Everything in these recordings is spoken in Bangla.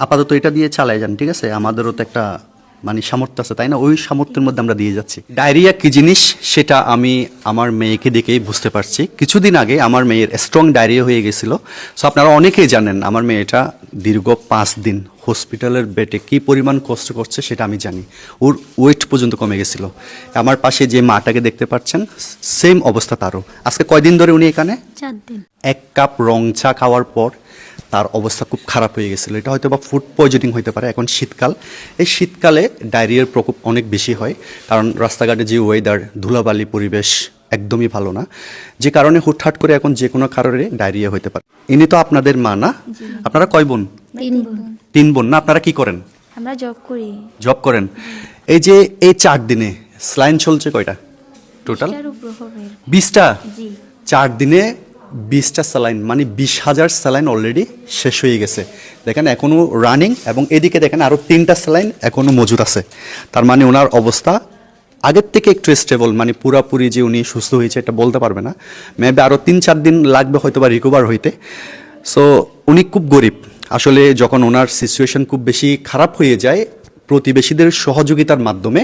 আপাতত এটা দিয়ে চালাই যান, ঠিক আছে? আমাদেরও তো একটা মানে সামর্থ্য আছে, তাই না? ওই সামর্থ্যের মধ্যে আমরা দিয়ে যাচ্ছি। ডায়রিয়া কি জিনিস সেটা আমি আমার মেয়েকে দেখেই বুঝতে পারছি। কিছুদিন আগে আমার মেয়ের স্ট্রং ডায়রিয়া হয়ে গেছিল। সো আপনারা অনেকেই জানেন আমার মেয়েটা দীর্ঘ 5 দিন হসপিটালের বেডে কী পরিমাণ কষ্ট করছে সেটা আমি জানি। ওর ওয়েট পর্যন্ত কমে গেছিল। আমার পাশে যে মাটাকে দেখতে পাচ্ছেন সেম অবস্থা তারও। আজকে কয়দিন ধরে উনি এখানে? 4 দিন। 1 কাপ রং চা খাওয়ার পর তার অবস্থা খুব খারাপ হয়ে গেছিলো। এটা হয়তো বা ফুড পয়জনিং হতে পারে। এখন শীতকাল, এই শীতকালে ডায়রিয়ার প্রকোপ অনেক বেশি হয়, কারণ রাস্তাঘাটে যে ওয়েদার, ধুলাবালি পরিবেশ একদমই ভালো না, যে কারণে হুটহাট করে এখন যে কোনো কারণে ডায়রিয়া হতে পারে। ইনি তো আপনাদের মা না? আপনারা কয় বোন? 3 বোন। 3 বোন না? আপনারা কি করেন? আমরা জব করি। জব করেন। এই যে এই 4 দিনে স্লাইন চলছে কয়টা টোটাল? 20টার উপর হবে। 20টা? জি। 4 দিনে 20টা স্যালাইন, মানে 20,000 স্যালাইন অলরেডি শেষ হয়ে গেছে। দেখেন এখনও রানিং, এবং এদিকে দেখেন আরও 3টা স্যালাইন এখনও মজুদ আছে। তার মানে ওনার অবস্থা আগের থেকে একটু স্টেবল, মানে পুরাপুরি যে উনি সুস্থ হয়েছে এটা বলতে পারবে না। মেবি আরও 3-4 দিন লাগবে হয়তো বা রিকভার হইতে। সো উনি খুব গরিব আসলে। যখন ওনার সিচুয়েশন খুব বেশি খারাপ হয়ে যায়, প্রতিবেশীদের সহযোগিতার মাধ্যমে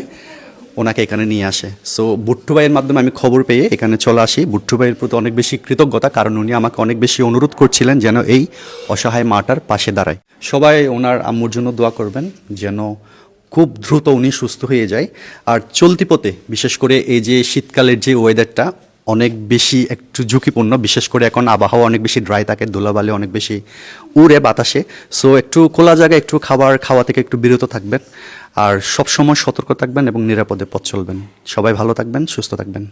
ওনাকে এখানে নিয়ে আসে। সো বুট্টু ভাইয়ের মাধ্যমে আমি খবর পেয়ে এখানে চলে আসি। বুট্টু ভাইয়ের প্রতি অনেক বেশি কৃতজ্ঞতা, কারণ উনি আমাকে অনেক বেশি অনুরোধ করছিলেন যেন এই অসহায় মাটার পাশে দাঁড়ায়। সবাই ওনার আম্মুর জন্য দোয়া করবেন যেন খুব দ্রুত উনি সুস্থ হয়ে যায়। আর চলতি পথে বিশেষ করে এই যে শীতকালের যে ওয়েদারটা অনেক বেশি একটু ঝুঁকিপূর্ণ, বিশেষ করে এখন আবহাওয়া অনেক বেশি ড্রাই থাকে, ধুলাবালি অনেক বেশি উড়ে বাতাসে। সো একটু খোলা জায়গায় একটু খাবার খাওয়া থেকে একটু বিরত থাকবেন, আর সবসময় সতর্ক থাকবেন এবং নিরাপদে পথ চলবেন। সবাই ভালো থাকবেন, সুস্থ থাকবেন।